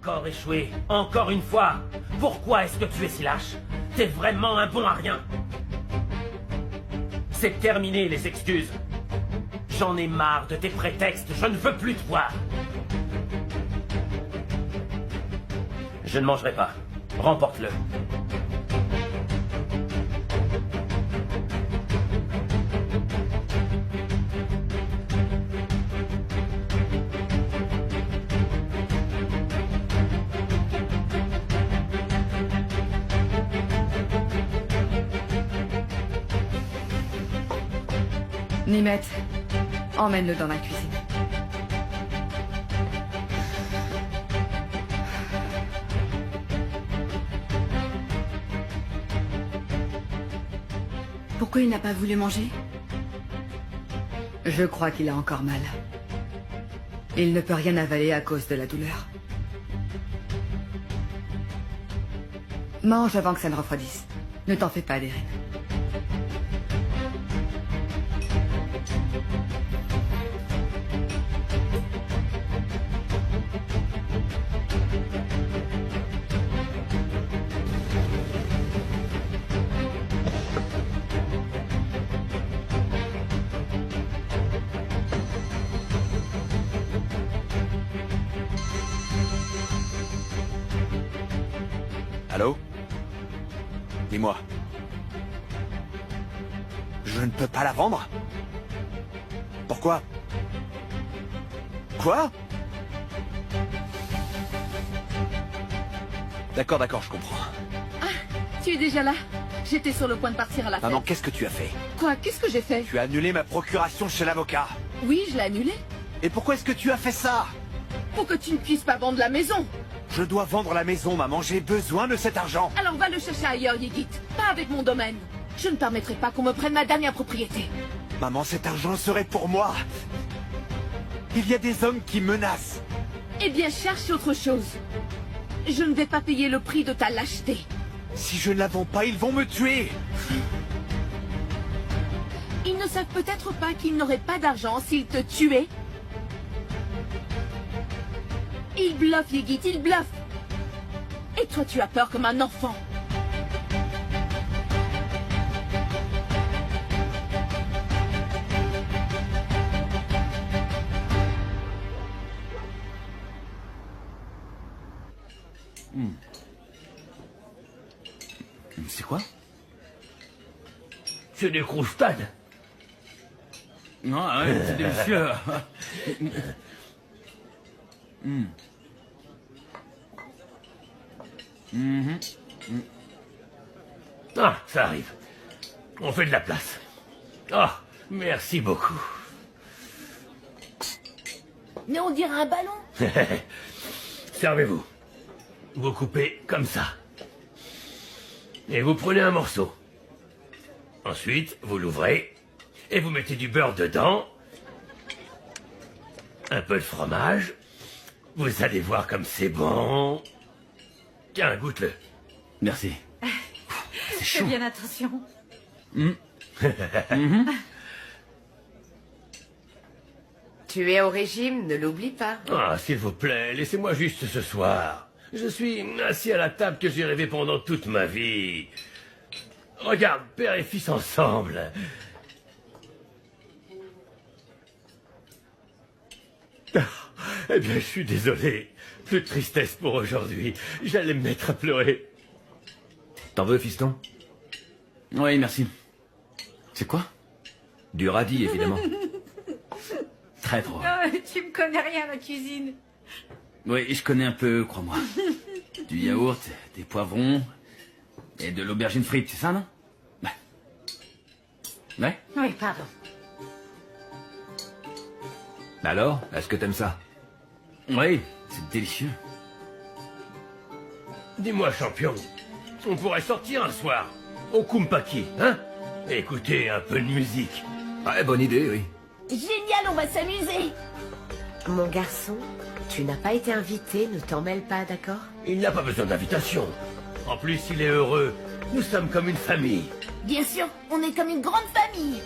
encore échoué. Encore une fois. Pourquoi est-ce que tu es si lâche? T'es vraiment un bon à rien. C'est terminé, les excuses. J'en ai marre de tes prétextes. Je ne veux plus te voir. Je ne mangerai pas. Remporte-le. Nimette, emmène-le dans la cuisine. Pourquoi il n'a pas voulu manger? Je crois qu'il a encore mal. Il ne peut rien avaler à cause de la douleur. Mange avant que ça ne refroidisse. Ne t'en fais pas, Darren. Allô? Dis-moi. Je ne peux pas la vendre? Pourquoi? Quoi? D'accord, je comprends. Ah, tu es déjà là? J'étais sur le point de partir à la fête. Maman, qu'est-ce que tu as fait? Quoi? Qu'est-ce que j'ai fait? Tu as annulé ma procuration chez l'avocat. Oui, je l'ai annulé. Et pourquoi est-ce que tu as fait ça? Pour que tu ne puisses pas vendre la maison. Je dois vendre la maison, maman. J'ai besoin de cet argent. Alors va le chercher ailleurs, Yigit. Pas avec mon domaine. Je ne permettrai pas qu'on me prenne ma dernière propriété. Maman, cet argent serait pour moi. Il y a des hommes qui menacent. Eh bien, cherche autre chose. Je ne vais pas payer le prix de ta lâcheté. Si je ne la vends pas, ils vont me tuer. Ils ne savent peut-être pas qu'ils n'auraient pas d'argent s'ils te tuaient. Ils bluffent, Yigit, ils bluffent. Et toi, tu as peur comme un enfant. C'est quoi? C'est des croustades. Non, ouais, c'est délicieux. Ah, ça arrive. On fait de la place. Ah, merci beaucoup. Mais on dirait un ballon. Servez-vous. Vous coupez comme ça. Et vous prenez un morceau. Ensuite, vous l'ouvrez. Et vous mettez du beurre dedans. Un peu de fromage. Vous allez voir comme c'est bon. Tiens, goûte-le. Merci. C'est chaud. Fais bien attention. Tu es au régime, ne l'oublie pas. Ah, s'il vous plaît, laissez-moi juste ce soir. Je suis assis à la table que j'ai rêvé pendant toute ma vie. Regarde, père et fils ensemble. Ah, eh bien, je suis désolé. Plus de tristesse pour aujourd'hui. J'allais me mettre à pleurer. T'en veux, fiston? Oui, merci. C'est quoi? Du radis, évidemment. Très drôle. Oh, tu me connais rien à la cuisine. Oui, je connais un peu, crois-moi. Du yaourt, des poivrons et de l'aubergine frite, c'est ça, non? Ouais. Oui, pardon. Alors, est-ce que t'aimes ça? Oui, c'est délicieux. Dis-moi, champion, on pourrait sortir un soir au Kumpaki, hein? Et écouter un peu de musique. Ouais, bonne idée, oui. Génial, on va s'amuser. Mon garçon, tu n'as pas été invité, ne t'en mêle pas, d'accord? Il n'a pas besoin d'invitation. En plus, il est heureux. Nous sommes comme une famille. Bien sûr, on est comme une grande famille.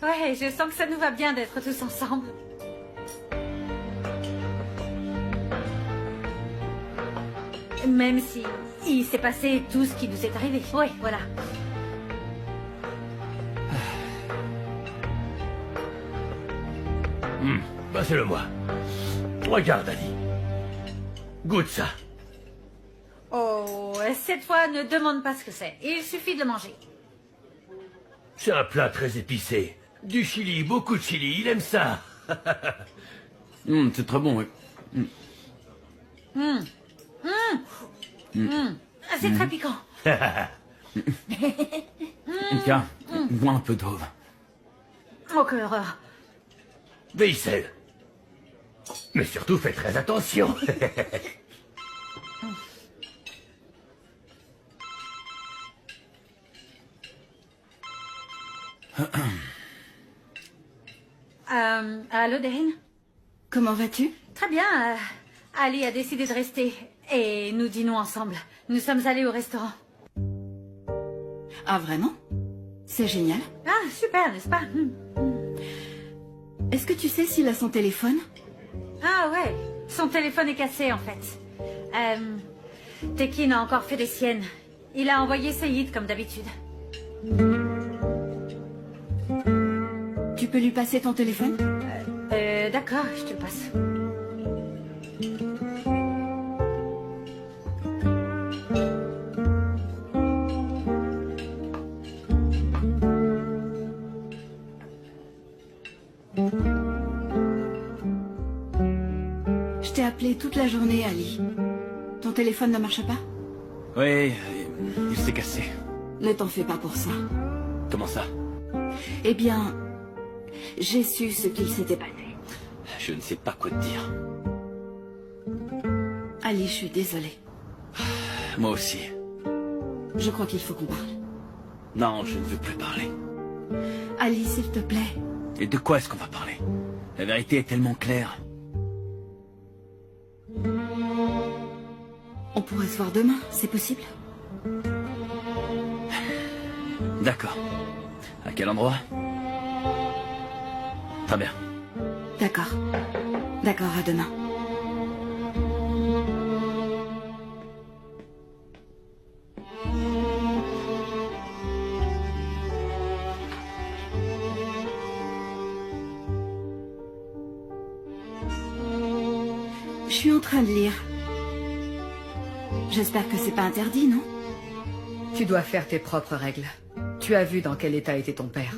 Ouais, je sens que ça nous va bien d'être tous ensemble. Même si il s'est passé tout ce qui nous est arrivé. Oui, voilà. Passez-le-moi. Regarde, Ali. Goûte ça. Oh, cette fois, ne demande pas ce que c'est. Il suffit de le manger. C'est un plat très épicé. Du chili, beaucoup de chili, il aime ça. C'est très bon, oui. C'est très piquant. Tiens, bois un peu d'eau. Oh, quelle horreur. Veisselle. Mais surtout, fais très attention. Allô, Darren? Comment vas-tu? Très bien. Ali a décidé de rester. Et nous dînons ensemble. Nous sommes allés au restaurant. Ah, vraiment? C'est génial. Ah, super, n'est-ce pas? Est-ce que tu sais s'il a son téléphone? Ah ouais, son téléphone est cassé en fait. Tekin a encore fait des siennes. Il a envoyé Saïd comme d'habitude. Tu peux lui passer ton téléphone? D'accord, je te le passe. Je t'ai appelé toute la journée, Ali. Ton téléphone ne marche pas? Oui, il s'est cassé. Ne t'en fais pas pour ça. Comment ça? Eh bien, j'ai su ce qu'il s'était passé. Je ne sais pas quoi te dire. Ali, je suis désolée. Moi aussi. Je crois qu'il faut qu'on parle. Non, je ne veux plus parler. Ali, s'il te plaît. Et de quoi est-ce qu'on va parler? La vérité est tellement claire. On pourrait se voir demain, c'est possible? D'accord. À quel endroit? Très bien. D'accord. D'accord, à demain. Je suis en train de lire. J'espère que c'est pas interdit, non? Tu dois faire tes propres règles. Tu as vu dans quel état était ton père.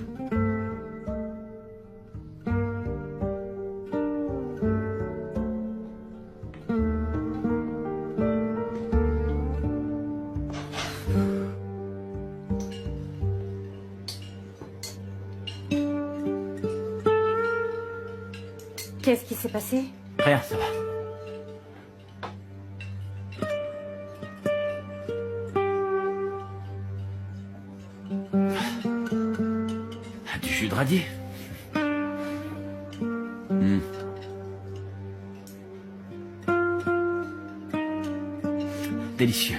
Qu'est-ce qui s'est passé? Rien, ça va. Du jus de radis. Délicieux.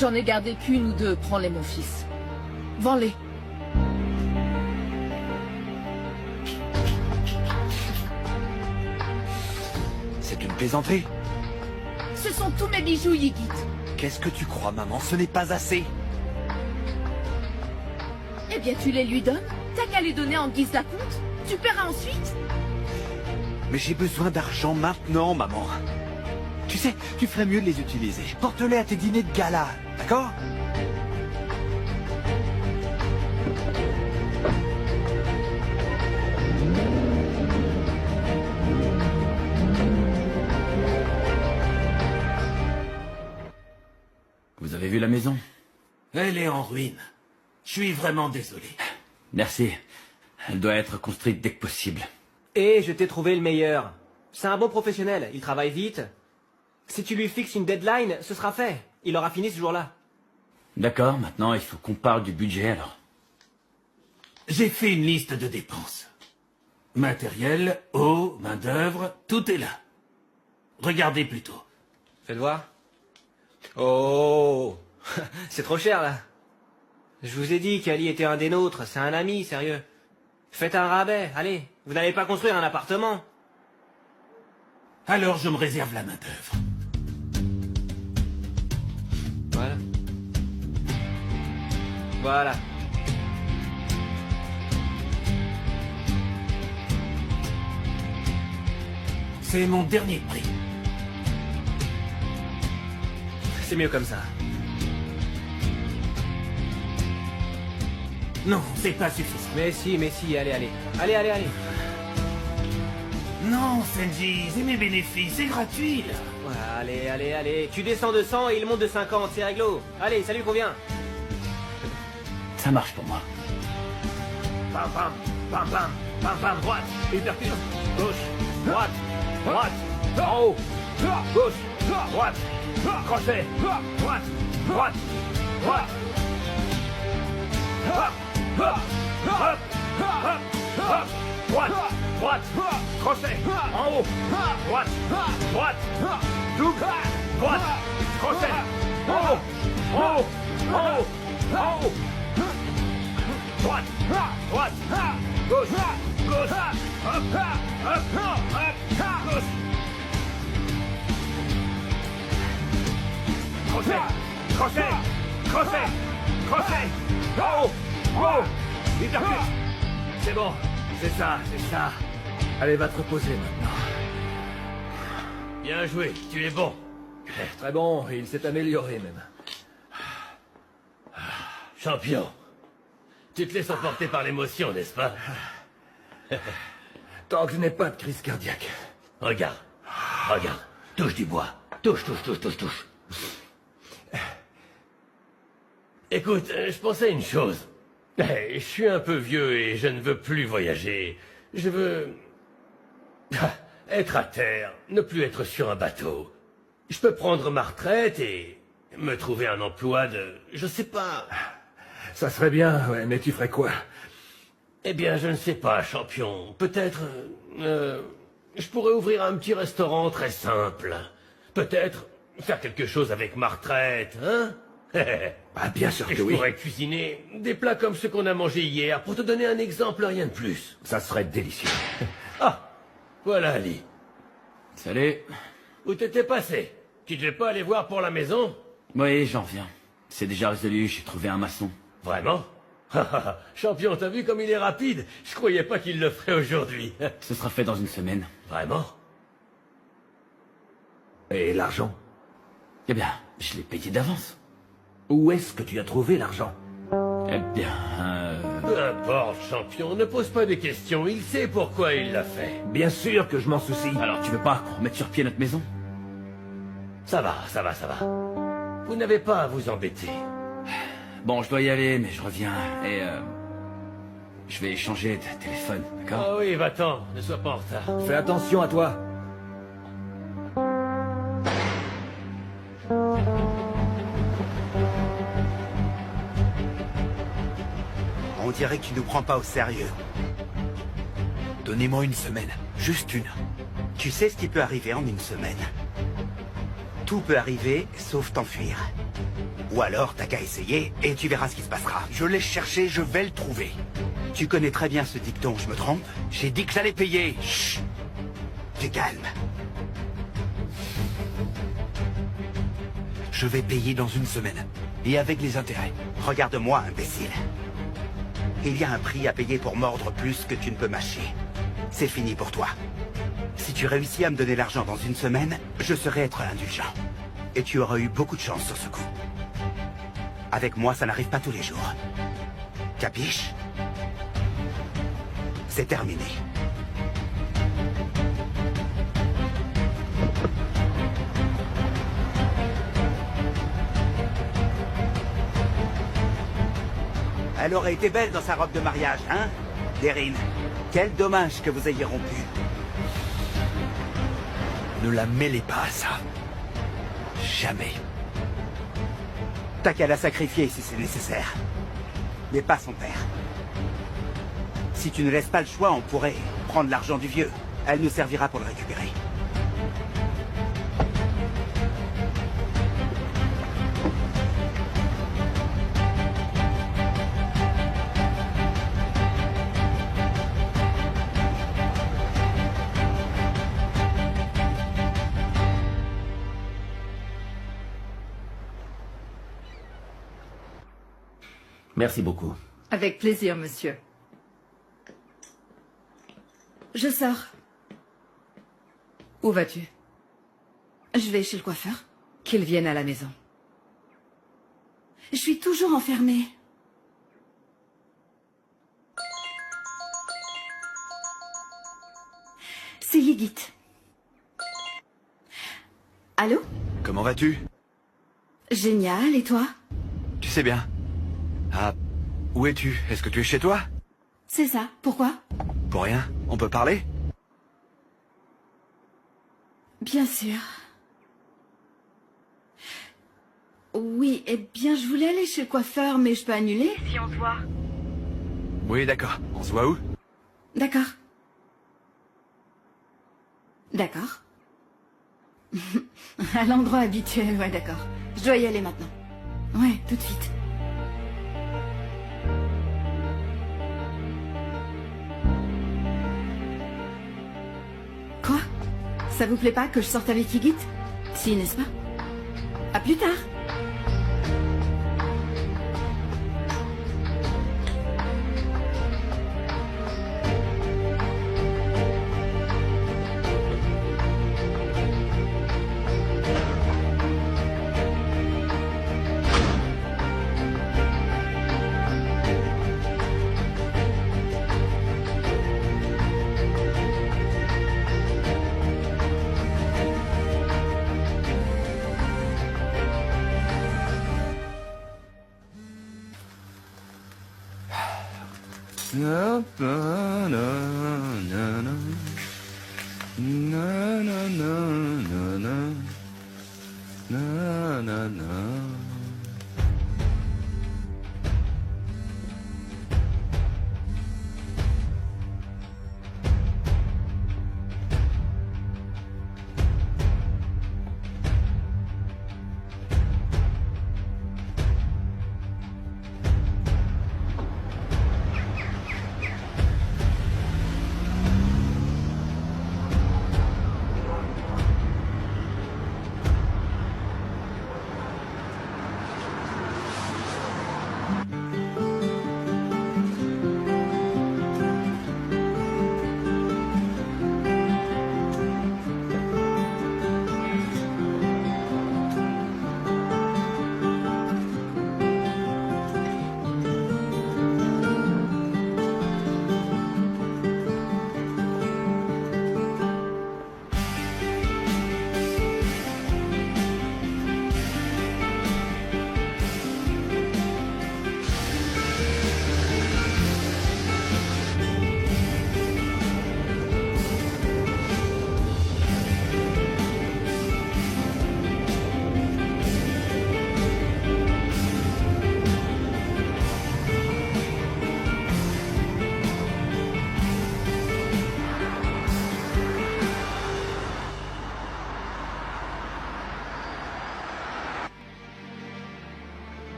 J'en ai gardé qu'une ou deux, prends-les mon fils. Vends-les. C'est une plaisanterie. Ce sont tous mes bijoux, Yigit. Qu'est-ce que tu crois, maman? Ce n'est pas assez. Eh bien, tu les lui donnes. T'as qu'à les donner en guise d'acompte. Tu paieras ensuite. Mais j'ai besoin d'argent maintenant, maman. Tu sais, tu ferais mieux de les utiliser. Porte-les à tes dîners de gala, d'accord? Vous avez vu la maison? Elle est en ruine. Je suis vraiment désolé. Merci. Elle doit être construite dès que possible. Et je t'ai trouvé le meilleur. C'est un bon professionnel, il travaille vite. Si tu lui fixes une deadline, ce sera fait. Il aura fini ce jour-là. D'accord, maintenant il faut qu'on parle du budget alors. J'ai fait une liste de dépenses. Matériel, eau, main-d'œuvre, tout est là. Regardez plutôt. Faites voir. Oh, c'est trop cher là. Je vous ai dit qu'Ali était un des nôtres, c'est un ami, sérieux. Faites un rabais, allez. Vous n'allez pas construire un appartement. Alors je me réserve la main-d'œuvre. Voilà. Voilà. C'est mon dernier prix. C'est mieux comme ça. Non, c'est pas suffisant. Mais si, allez, allez. Allez, allez, allez. Non, Senji, c'est mes bénéfices, c'est gratuit, là. Ouais, allez, allez, allez. Tu descends de 100 et il monte de 50, c'est réglo. Allez, ça lui convient. Ça marche pour moi. Pam, pam, pam, pam, pam, pam, droite, hypercule, gauche, droite, droite, en haut, gauche, droite, crochet, droite, droite, droite. Hop, hop, hop, hop, hop, droite, droite, crochet, en haut, droite, droite, double, droite, crochet, en haut, en haut, en haut, en haut, droite, droite, gauche, gauche, hop, hop, hop, gauche, crochet, crochet, crochet, crochet, en haut, en haut, hypercute. C'est bon, c'est ça, c'est ça. Allez, va te reposer maintenant. Bien joué, tu es bon. Très bon, il s'est amélioré même. Champion, tu te laisses emporter par l'émotion, n'est-ce pas? Tant que je n'ai pas de crise cardiaque. Regarde, regarde, touche du bois. Touche, touche, touche, touche, touche. Écoute, je pensais à une chose. Je suis un peu vieux et je ne veux plus voyager. Je veux... être à terre, ne plus être sur un bateau. Je peux prendre ma retraite et me trouver un emploi de... je sais pas... Ça serait bien, ouais, mais tu ferais quoi? Eh bien, je ne sais pas, champion. Peut-être... je pourrais ouvrir un petit restaurant très simple. Peut-être faire quelque chose avec ma retraite, hein? Ah, bien sûr Et que je oui. pourrais cuisiner des plats comme ceux qu'on a mangés hier, pour te donner un exemple, rien de plus. Ça serait délicieux. Ah, voilà Ali. Salut. Où t'étais passé? Tu devais pas aller voir pour la maison? Oui, j'en reviens. C'est déjà résolu, j'ai trouvé un maçon. Vraiment? Champion, t'as vu comme il est rapide? Je croyais pas qu'il le ferait aujourd'hui. Ce sera fait dans une semaine. Vraiment? Et l'argent? Eh bien, je l'ai payé d'avance. Où est-ce que tu as trouvé l'argent? Eh bien, Peu importe, champion, ne pose pas des questions, il sait pourquoi il l'a fait. Bien sûr que je m'en soucie. alors tu veux pas qu'on remette sur pied notre maison? Ça va, ça va, ça va. Vous n'avez pas à vous embêter. Bon, je dois y aller, mais je reviens. Et je vais changer de téléphone, d'accord? Ah oui, va-t'en, ne sois pas en retard. Fais attention à toi. On dirait que tu nous prends pas au sérieux. Donnez-moi une semaine. Juste une. Tu sais ce qui peut arriver en une semaine. Tout peut arriver, sauf t'enfuir. Ou alors, t'as qu'à essayer et tu verras ce qui se passera. Je l'ai cherché, je vais le trouver. Tu connais très bien ce dicton, je me trompe? J'ai dit que j'allais payer. Chut. Tu calmes. Je vais payer dans 1 semaine. Et avec les intérêts. Regarde-moi, imbécile. Il y a un prix à payer pour mordre plus que tu ne peux mâcher. C'est fini pour toi. Si tu réussis à me donner l'argent dans 1 semaine, je saurai être indulgent. Et tu auras eu beaucoup de chance sur ce coup. Avec moi, ça n'arrive pas tous les jours. Capiche? C'est terminé. Elle aurait été belle dans sa robe de mariage, hein, Deryn? Quel dommage que vous ayez rompu. Ne la mêlez pas à ça. Jamais. T'as qu'à la sacrifier si c'est nécessaire. Mais pas son père. Si tu ne laisses pas le choix, on pourrait prendre l'argent du vieux. Elle nous servira pour le récupérer. Merci beaucoup. Avec plaisir, monsieur. Je sors. Où vas-tu? Je vais chez le coiffeur. Qu'il vienne à la maison. Je suis toujours enfermée. C'est Yigit. Allô? Comment vas-tu? Génial, et toi? Tu sais bien. Ah, où es-tu? Est-ce que tu es chez toi? C'est ça, pourquoi? Pour rien. On peut parler? Bien sûr. Oui, eh bien, je voulais aller chez le coiffeur, mais je peux annuler si on se voit. Oui, d'accord. On se voit où? D'accord. D'accord. À l'endroit habituel, ouais, d'accord. Je dois y aller maintenant. Ouais, tout de suite. Quoi? Ça vous plaît pas que je sorte avec Yigit? Si, n'est-ce pas? À plus tard.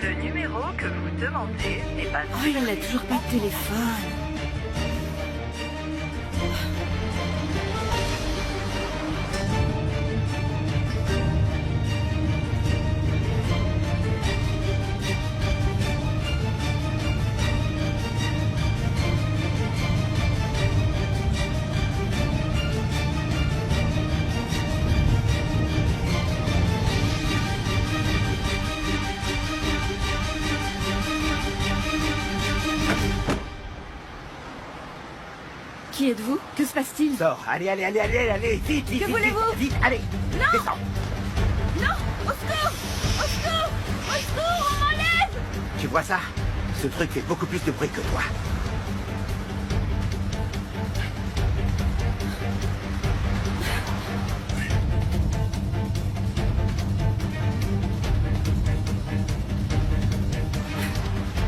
Le numéro que vous demandez n'est pas... Oh, il en a toujours pas de téléphone. Qui êtes-vous? Que se passe-t-il? Sors, allez, vite, vite, Que vite, voulez-vous? vite, allez, Non! descends. Non! Au secours! Au secours! Au secours! On m'enlève! Tu vois ça? Ce truc fait beaucoup plus de bruit que toi.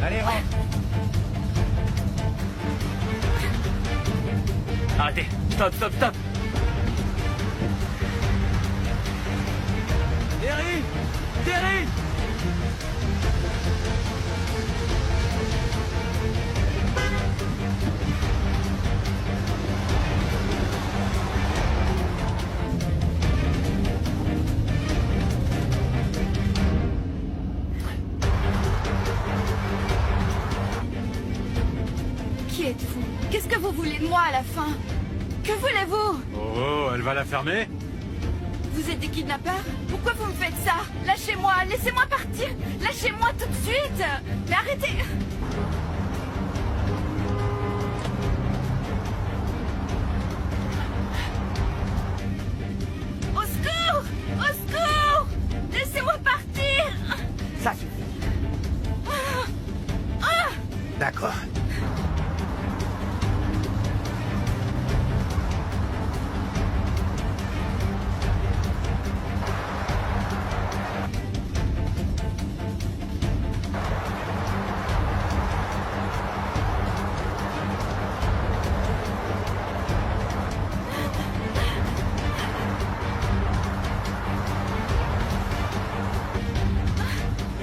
Allez, rentre. Arrêtez. Stop, stop, stop. Terry! Terry! Qui êtes-vous? Qu'est-ce que vous voulez de moi à la fin? Que voulez-vous? Oh, elle va la fermer? Vous êtes des kidnappeurs? Pourquoi vous me faites ça? Lâchez-moi, laissez-moi partir. Lâchez-moi tout de suite. Mais arrêtez. Au secours! Au secours! Laissez-moi partir. Ça suffit. D'accord.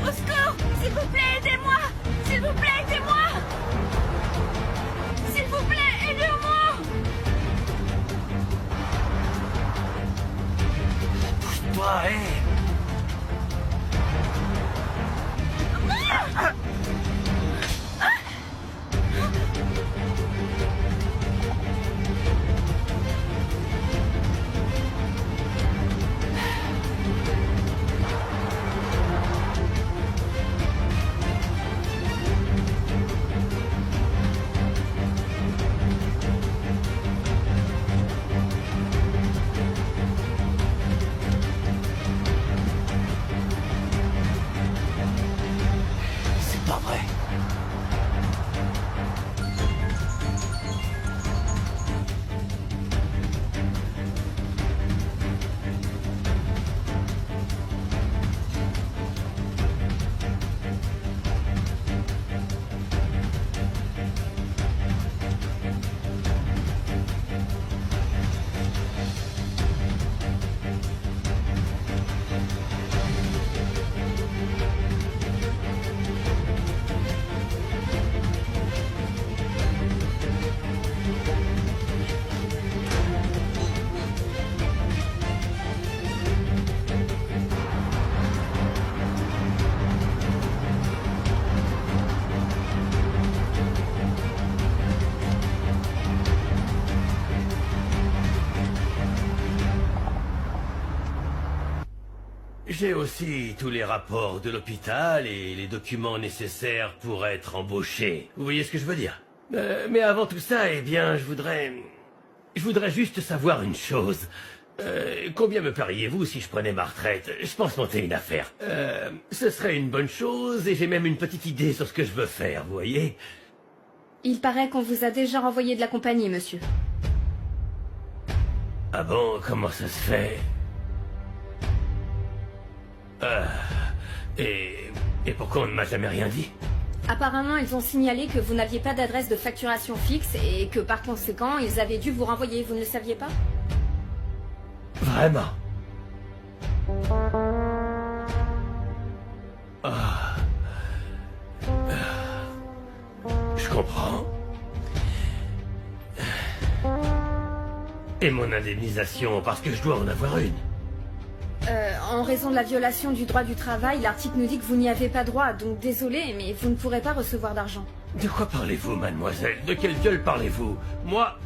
Au secours! S'il vous plaît, aidez-moi! S'il vous plaît, aidez-moi! S'il vous plaît, aidez-moi! Toi, hé. C'est pas vrai. J'ai aussi tous les rapports de l'hôpital et les documents nécessaires pour être embauché. Vous voyez ce que je veux dire? Mais avant tout ça, eh bien, je voudrais juste savoir une chose. Combien me pariez-vous si je prenais ma retraite? Je pense monter une affaire. Ce serait une bonne chose et j'ai même une petite idée sur ce que je veux faire, vous voyez? Il paraît qu'on vous a déjà renvoyé de la compagnie, monsieur. Ah bon, comment ça se fait? Et pourquoi on ne m'a jamais rien dit? Apparemment, ils ont signalé que vous n'aviez pas d'adresse de facturation fixe et que par conséquent, ils avaient dû vous renvoyer. Vous ne le saviez pas? Vraiment? Ah, comprends. Et mon indemnisation, parce que je dois en avoir une. En raison de la violation du droit du travail, l'article nous dit que vous n'y avez pas droit, donc désolé, mais vous ne pourrez pas recevoir d'argent. De quoi parlez-vous, mademoiselle? De quel viol parlez-vous? Moi,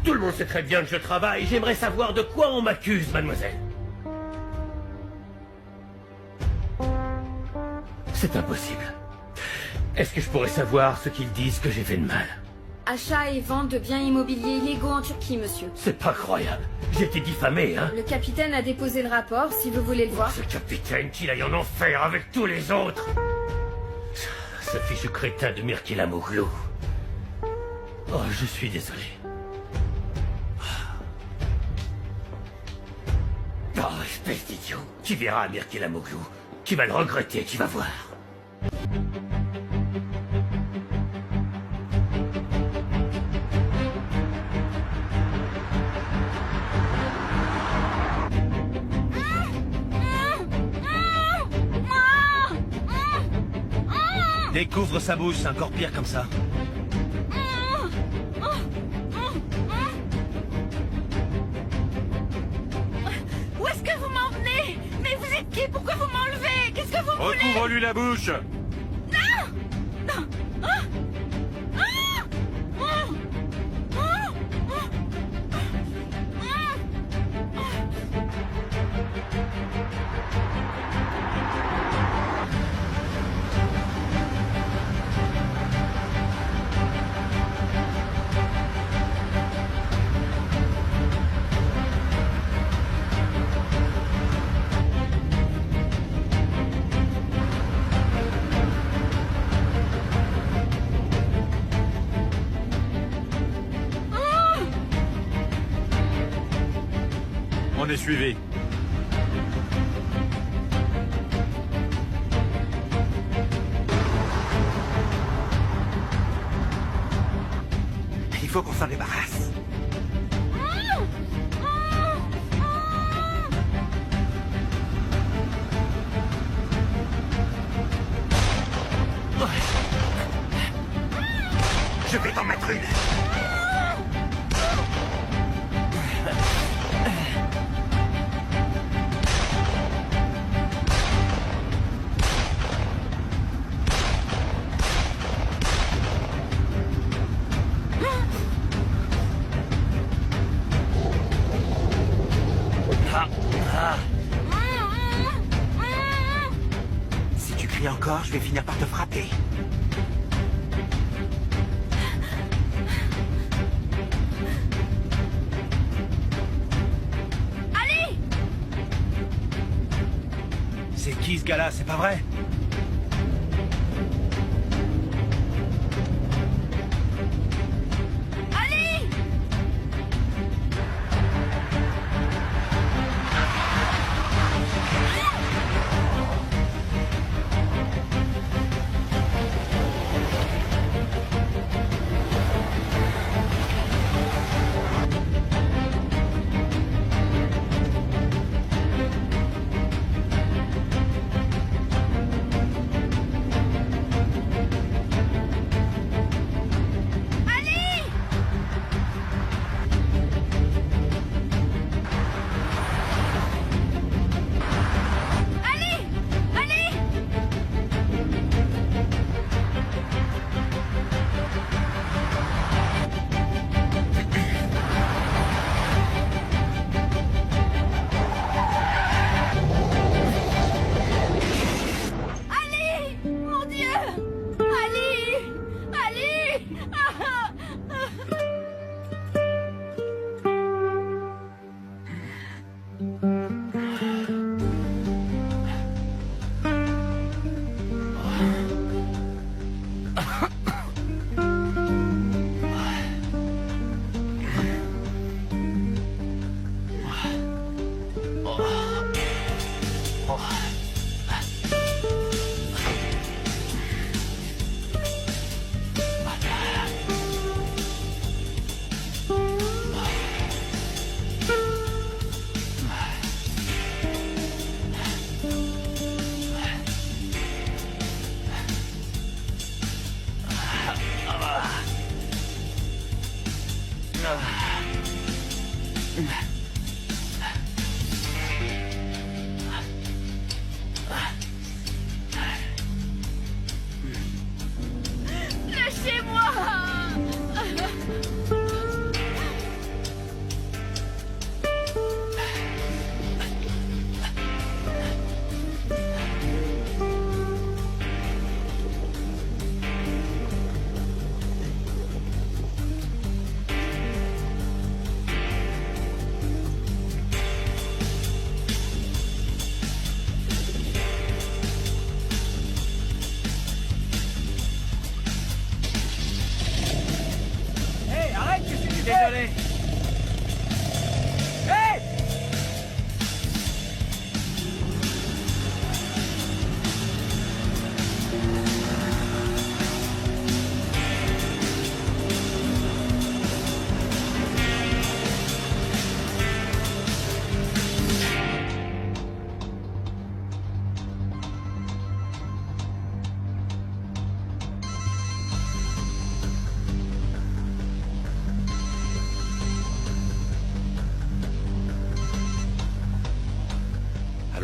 tout le monde sait très bien que je travaille. J'aimerais savoir de quoi on m'accuse, mademoiselle. C'est impossible. Est-ce que je pourrais savoir ce qu'ils disent que j'ai fait de mal? Achat et vente de biens immobiliers illégaux en Turquie, monsieur. C'est pas croyable. J'ai été diffamé, hein? Le capitaine a déposé le rapport, si vous voulez le voir. Ce capitaine, qu'il aille en enfer avec tous les autres. Ce fichu crétin de Mirkila Mouglou. Oh, je suis désolé. Oh, espèce d'idiot. Tu verras, Mirkila Mouglou. Tu vas le regretter, tu vas voir. Découvre sa bouche, c'est encore pire comme ça. Où est-ce que vous m'emmenez? Mais vous êtes qui? Pourquoi vous m'enlevez? Qu'est-ce que vous voulez? Recouvre-lui la bouche. Non! Non! Ah! Ah! Ah! Ah! On est suivi. Il faut qu'on s'en débarrasse. Je vais t'en mettre une. Si tu cries encore, je vais finir par te frapper. Allez! C'est qui ce gars-là, c'est pas vrai? Allez!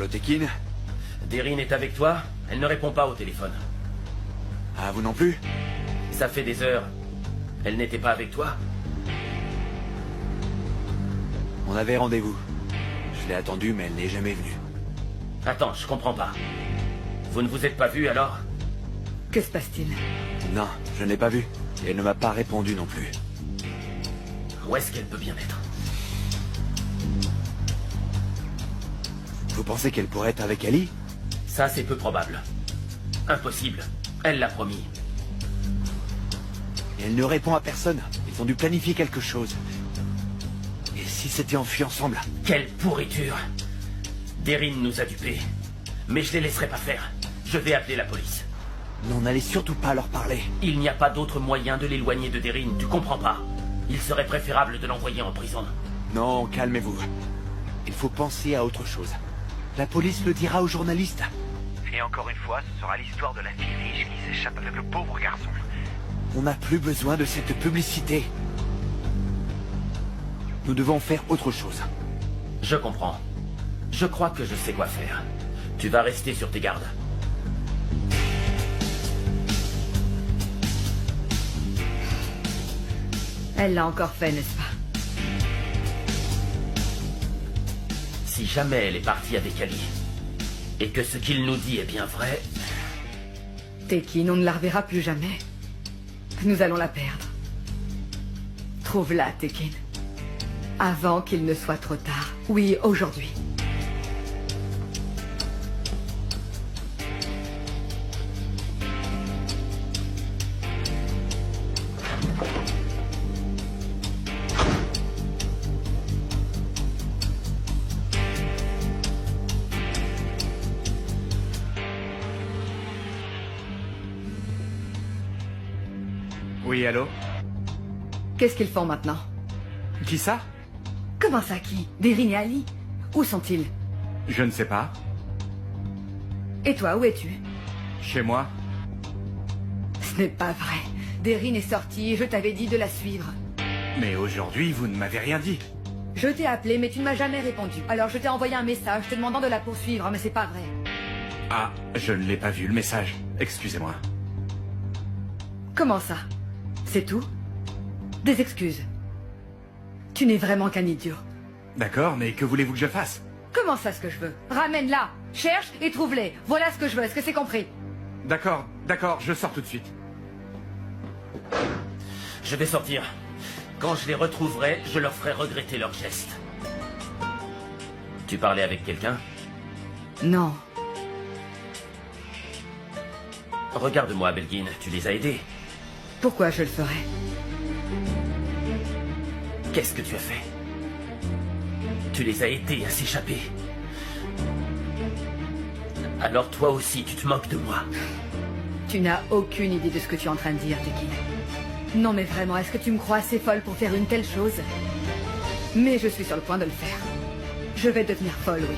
Allô, Tekin? Deryn est avec toi? Elle ne répond pas au téléphone. Ah, vous non plus? Ça fait des heures. Elle n'était pas avec toi? On avait rendez-vous. Je l'ai attendue, mais elle n'est jamais venue. Attends, je comprends pas. Vous ne vous êtes pas vus alors? Que se passe-t-il? Non, je ne l'ai pas vue. Et elle ne m'a pas répondu non plus. Où est-ce qu'elle peut bien être? Vous pensez qu'elle pourrait être avec Ali? Ça, c'est peu probable. Impossible. Elle l'a promis. Et elle ne répond à personne. Ils ont dû planifier quelque chose. Et si c'était enfui ensemble? Quelle pourriture! Deryn nous a dupés. Mais je les laisserai pas faire. Je vais appeler la police. Non, n'allez surtout pas leur parler. Il n'y a pas d'autre moyen de l'éloigner de Deryn, tu comprends pas? Il serait préférable de l'envoyer en prison. Non, calmez-vous. Il faut penser à autre chose. La police le dira aux journalistes. Et encore une fois, ce sera l'histoire de la fille riche qui s'échappe avec le pauvre garçon. On n'a plus besoin de cette publicité. Nous devons faire autre chose. Je comprends. Je crois que je sais quoi faire. Tu vas rester sur tes gardes. Elle l'a encore fait, n'est-ce pas? Si jamais elle est partie avec Ali, et que ce qu'il nous dit est bien vrai... Tekin, on ne la reverra plus jamais. Nous allons la perdre. Trouve-la, Tekin. Avant qu'il ne soit trop tard. Oui, aujourd'hui. Oui, allô? Qu'est-ce qu'ils font maintenant? Qui ça? Comment ça, qui? Deryn et Ali? Où sont-ils? Je ne sais pas. Et toi, où es-tu? Chez moi? Ce n'est pas vrai. Deryn est sortie et je t'avais dit de la suivre. Mais aujourd'hui, vous ne m'avez rien dit. Je t'ai appelé, mais tu ne m'as jamais répondu. Alors je t'ai envoyé un message te demandant de la poursuivre, mais c'est pas vrai. Ah, je ne l'ai pas vu, le message. Excusez-moi. Comment ça? C'est tout? Des excuses. Tu n'es vraiment qu'un idiot. D'accord, mais que voulez-vous que je fasse? Comment ça, ce que je veux? Ramène-la, cherche et trouve-les. Voilà ce que je veux, est-ce que c'est compris? D'accord, d'accord, je sors tout de suite. Je vais sortir. Quand je les retrouverai, je leur ferai regretter leurs gestes. Tu parlais avec quelqu'un? Non. Regarde-moi, Belgin, tu les as aidés. Pourquoi je le ferais? Qu'est-ce que tu as fait? Tu les as aidés à s'échapper. Alors toi aussi, tu te moques de moi. Tu n'as aucune idée de ce que tu es en train de dire, Tekin. Non mais vraiment, est-ce que tu me crois assez folle pour faire une telle chose? Mais je suis sur le point de le faire. Je vais devenir folle, oui.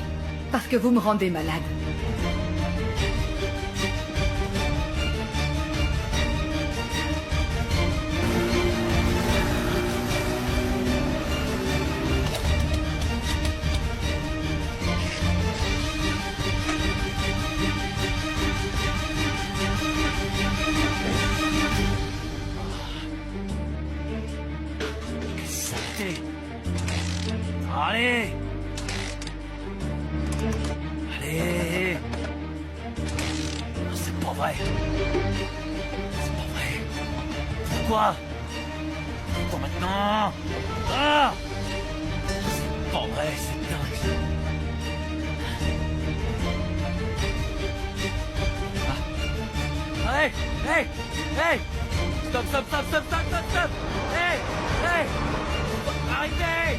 Parce que vous me rendez malade. Allez! Allez! C'est pas vrai! C'est pas vrai! Pourquoi? Pourquoi maintenant? Ah! C'est pas vrai, c'est dingue! Ah. Hey! Hey! Hey! Stop, stop, stop, stop, stop, stop, stop! Hey! Hey! Arrêtez!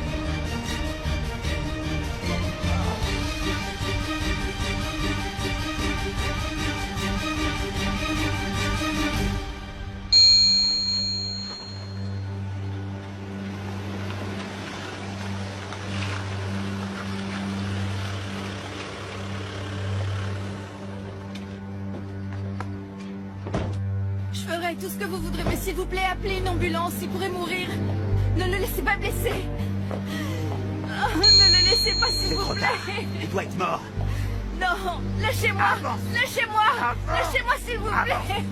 Je ferai tout ce que vous voudrez, mais s'il vous plaît, appelez une ambulance, il pourrait mourir. Ne le laissez pas blesser. Oh, ne le laissez pas, s'il vous plaît. Il doit être mort. Non, lâchez-moi. Lâchez-moi. Lâchez-moi, s'il vous plaît.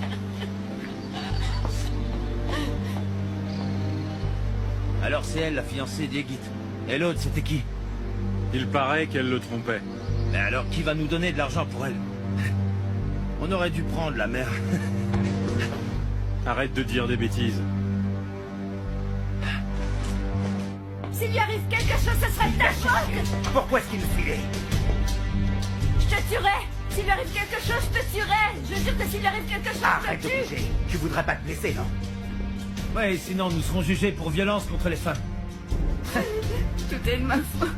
Alors c'est elle, la fiancée d'Egit. Et l'autre, c'était qui? Il paraît qu'elle le trompait. Mais alors, qui va nous donner de l'argent pour elle? On aurait dû prendre la mère. Arrête de dire des bêtises. S'il lui arrive quelque chose, ce serait de ta faute. Pourquoi est-ce qu'il nous suivait? Je te tuerai. S'il lui arrive quelque chose, je te tuerai. Je jure que s'il lui arrive quelque chose, Arrête je de te tue. bouger. Tu voudrais pas te blesser, non? Ouais, sinon nous serons jugés pour violence contre les femmes. Tout est de ma faute.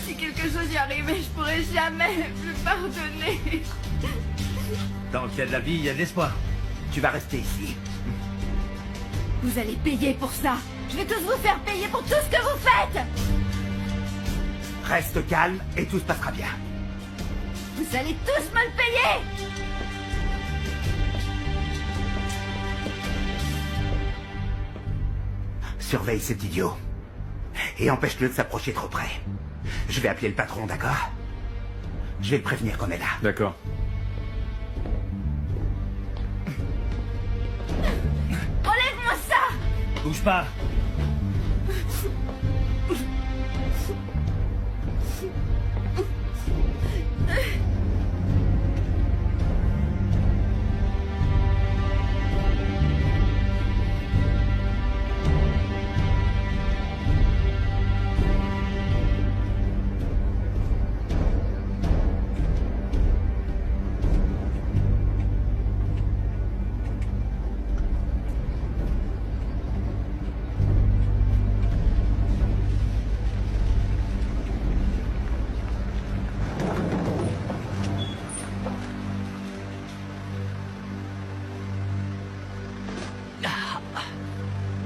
Si quelque chose y arrivait, je pourrais jamais lui pardonner. Tant qu'il y a de la vie, il y a de l'espoir. Tu vas rester ici. Vous allez payer pour ça. Je vais tous vous faire payer pour tout ce que vous faites. Reste calme et tout se passera bien. Vous allez tous me le payer. Surveille cet idiot. Et empêche-le de s'approcher trop près. Je vais appeler le patron, d'accord? Je vais le prévenir qu'on est là. D'accord. Enlève-moi ça. Bouge pas.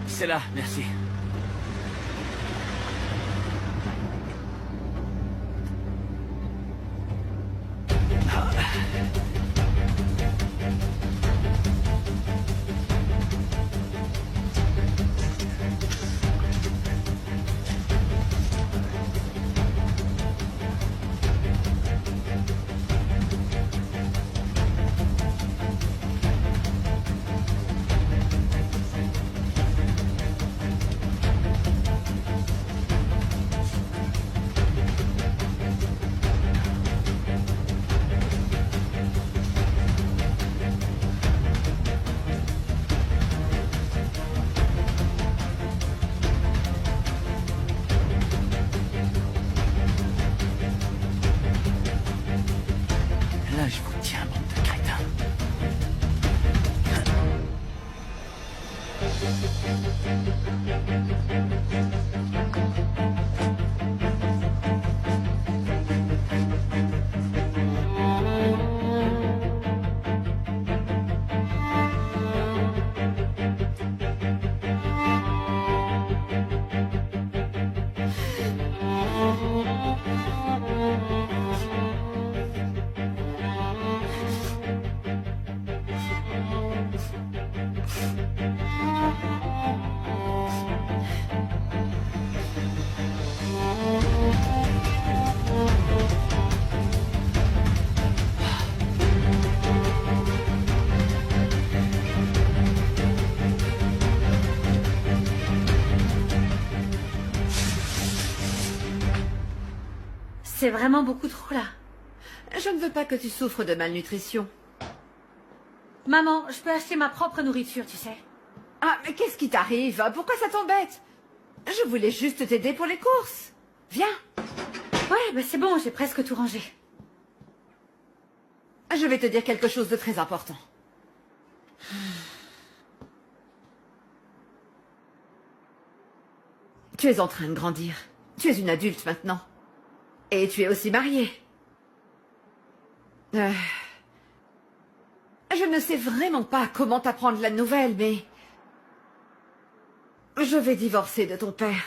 C'est là, merci. Là, je vous tiens, bande de crétins. C'est vraiment beaucoup trop là. Je ne veux pas que tu souffres de malnutrition. Maman, je peux acheter ma propre nourriture, tu sais. Ah, mais qu'est-ce qui t'arrive? Pourquoi ça t'embête? Je voulais juste t'aider pour les courses. Viens. Ouais, bah c'est bon, j'ai presque tout rangé. Je vais te dire quelque chose de très important. Tu es en train de grandir. Tu es une adulte maintenant. Et tu es aussi mariée. Je ne sais vraiment pas comment t'apprendre la nouvelle, mais... je vais divorcer de ton père.